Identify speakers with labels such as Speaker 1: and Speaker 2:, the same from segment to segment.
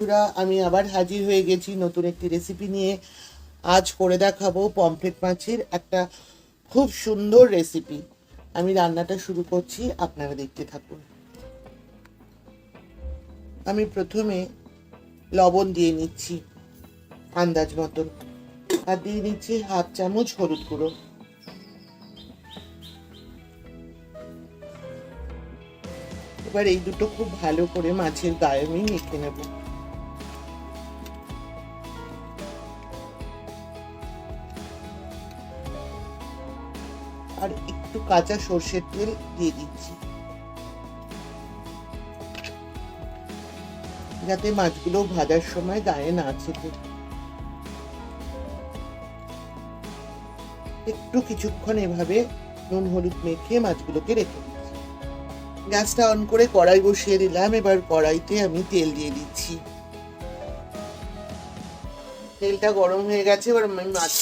Speaker 1: বন্ধুরা, আমি আবার হাজির হয়ে গেছি নতুন একটি রেসিপি নিয়ে। আজ করে দেখাবো পমফ্রেট মাছের একটা খুব সুন্দর রেসিপি। আমি রান্নাটা শুরু করছি, আপনারা দেখতে থাকুন। আমি প্রথমে লবণ দিয়ে নিচ্ছি আন্দাজ মতন, আর দিয়ে নিচ্ছি হাফ চামচ হলুদ গুঁড়ো। এবার এই দুটো খুব ভালো করে মাছের গায়ে আমি মেখে নেব। আর একটু কাঁচা সর্ষের তেল দিয়ে দিচ্ছি, যাতে মাছগুলো ভাজার সময় গায়ে না ছেঁকে। একটু কিছুক্ষণ এভাবে নুন হলুদ মেখে মাছগুলোকে রেখে দিচ্ছি। গ্যাসটা অন করে কড়াই বসিয়ে দিলাম। এবার কড়াইতে আমি তেল দিয়ে দিচ্ছি। তেলটা গরম হয়ে গেছে, এবার আমি মাছ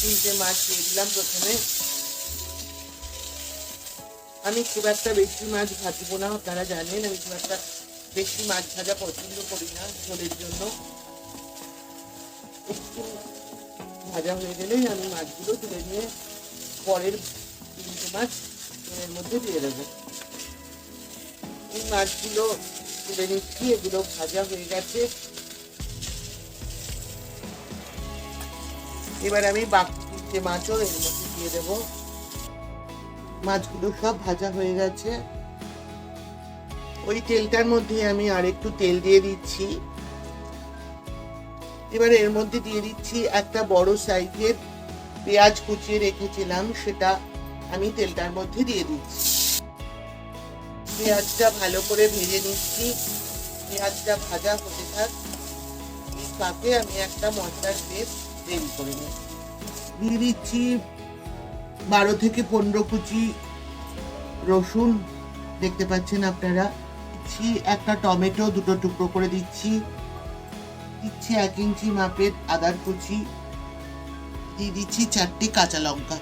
Speaker 1: তিনটে মাছ দিয়ে দিলাম। প্রথমে আমি খুব একটা বেশি মাছ ভাজবো না, আপনারা জানেন আমি খুব একটা বেশি মাছ ভাজা পছন্দ করি না ঝোলের জন্য। একটু ভাজা হয়ে গেলেই আমি মাছগুলো তুলে নিয়ে পরের তিনটে মাছ এর মধ্যে দিয়ে দেবো। এই মাছগুলো তুলে নিচ্ছি, এগুলো ভাজা হয়ে গেছে। এবার আমি বাকি তিনটে মাছও এর মধ্যে দিয়ে দেবো। মাছগুলো সব ভাজা হয়ে গেছে। ওই তেলটার মধ্যে আমি আর একটু তেল দিয়ে দিচ্ছি। এবার এর মধ্যে দিয়ে দিচ্ছি একটা বড় সাইজের পেঁয়াজ কুচিয়ে রেখেছিলাম, সেটা আমি তেলটার মধ্যে দিয়ে দিচ্ছি। পেঁয়াজটা ভালো করে ভেজে নিচ্ছি। পেঁয়াজটা ভাজা হতে থাক, এই ফাঁকে আমি একটা মশলার পেস্ট রেডি করে নিই। দিয়ে দিচ্ছি 12 থেকে 15 কুচি রসুন, দেখতে পাচ্ছেন আপনারা। দিচ্ছি একটা টমেটো, দুটো টুকরো করে দিচ্ছি। দিচ্ছি 1 ইঞ্চি মাপের আদার কুচি। দিয়ে দিচ্ছি 4টে কাঁচা লঙ্কা।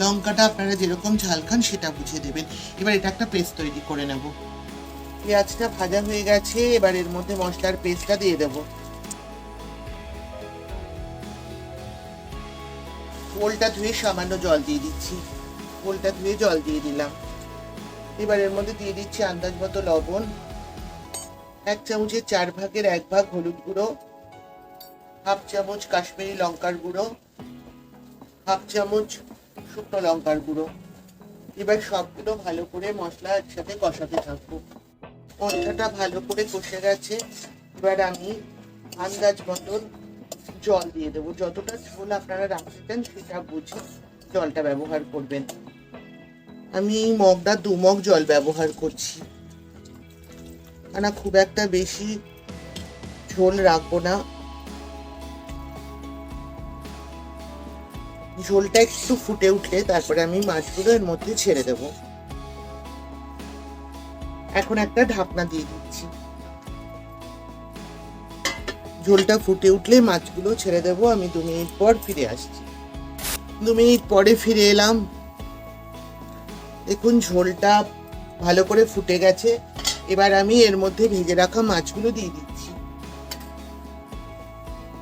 Speaker 1: লঙ্কাটা আপনারা যেরকম ঝাল খান সেটা বুঝে দেবেন। এবার এটা একটা পেস্ট তৈরি করে নেব। পেঁয়াজটা ভাজা হয়ে গেছে, এবার এর মধ্যে মশলার পেস্টটা দিয়ে দেব। ওলটা ধুয়ে সামান্য জল দিয়ে দিচ্ছি। ওলটা ধুয়ে জল দিয়ে দিলাম। এবার এর মধ্যে দিয়ে দিচ্ছি আন্দাজ মতো লবণ, 1 চামচের 4 ভাগের 1 ভাগ হলুদ গুঁড়ো, হাফ চামচ কাশ্মীরি লঙ্কার গুঁড়ো, হাফ চামচ শুকনো লঙ্কার গুঁড়ো। এবার সবগুলো ভালো করে মশলা একসাথে কষাতে থাকবো। মশলাটা ভালো করে কষে গেছে। এবার আমি আন্দাজ মতন জল দিয়ে দেবো। যতটা ঝোল আপনারা রাখতে চান সেটা বুঝে জলটা ব্যবহার করবেন। আমি এই মগটা 2 মগ জল ব্যবহার করছি, কেন খুব একটা বেশি ঝোল রাখবো না। ঝোলটা একটু ফুটে উঠলে তারপরে আমি মাছগুলো এর মধ্যে ছেড়ে দেব। এখন একটা ঢাকনা দিয়ে দিচ্ছি। ঝোলটা ফুটে উঠলে মাছগুলো ছেড়ে দেব। আমি 2 মিনিট পর ফিরে আসছি। 2 মিনিট পরে ফিরে এলাম। দেখুন ঝোলটা ভালো করে ফুটে গেছে। এবার আমি এর মধ্যে ভেজে রাখা মাছগুলো দিয়ে দিচ্ছি।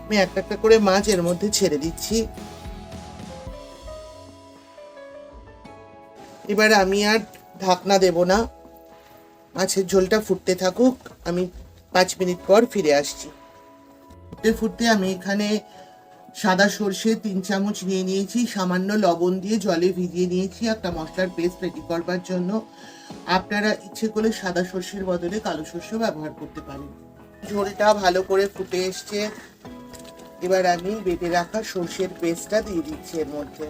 Speaker 1: আমি একটা একটা করে মাছ এর মধ্যে ছেড়ে দিচ্ছি। এবার আমি আর ঢাকনা দেব না, মাছের ঝোলটা ফুটতে থাকুক। আমি 5 মিনিট পর ফিরে আসছি। ফুটতে ফুটতে আমি এখানে সাদা সর্ষে 3 চামচ নিয়ে নিয়েছি। সামান্য লবণ দিয়ে জলে ভিজিয়ে নিয়েছি একটা মশলার পেস্ট রেডি করবার জন্য। আপনারা ইচ্ছে করলে সাদা সর্ষের বদলে কালো সর্ষে ব্যবহার করতে পারেন। ঝোলটা ভালো করে ফুটে এসছে। এবার আমি বেটে রাখা সর্ষের পেস্টটা দিয়ে দিচ্ছি এর মধ্যে।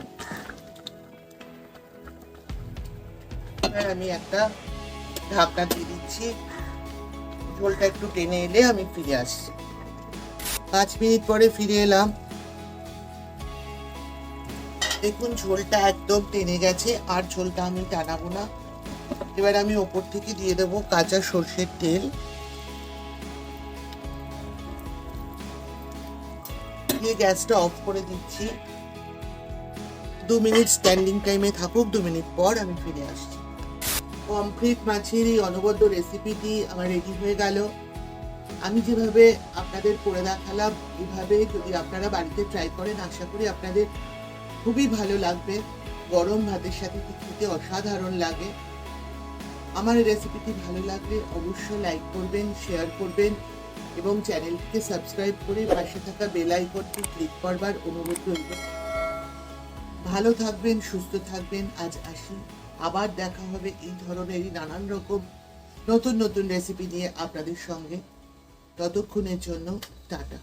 Speaker 1: এবার আমি একটা ঢাকনা দিয়ে দিচ্ছি। ঝোলটা একটু টেনে এলে আমি ফিরে আসছি। 5 মিনিট পরে ফিরে এলাম। দেখুন ঝোলটা একদম টেনে গেছে, আর ঝোলটা আমি টানাবো না। এবার আমি ওপর থেকে দিয়ে দেবো কাঁচা সর্ষের তেল। দিয়ে গ্যাসটা অফ করে দিচ্ছি। 2 মিনিট স্ট্যান্ডিং টাইমে থাকুক। 2 মিনিট পর আমি ফিরে আসছি। পমফ্রেট মাছের এই অনবদ্য রেসিপিটি আমার রেডি হয়ে গেল। আমি যেভাবে আপনাদের করে দেখালাম, এভাবে যদি আপনারা বাড়িতে ট্রাই করেন, আশা করি আপনাদের খুবই ভালো লাগবে। গরম ভাতের সাথে খেতে অসাধারণ লাগে। আমার এই রেসিপিটি ভালো লাগলে অবশ্যই লাইক করবেন, শেয়ার করবেন এবং চ্যানেলটিকে সাবস্ক্রাইব করে পাশে থাকা বেল আইকনটি ক্লিক করবার অনুরোধ রইল। ভালো থাকবেন, সুস্থ থাকবেন। আজ আসি, আবার দেখা হবে এই ধরনেরই নানান রকম নতুন নতুন রেসিপি নিয়ে আপনাদের সঙ্গে। ততক্ষণের জন্য টাটা।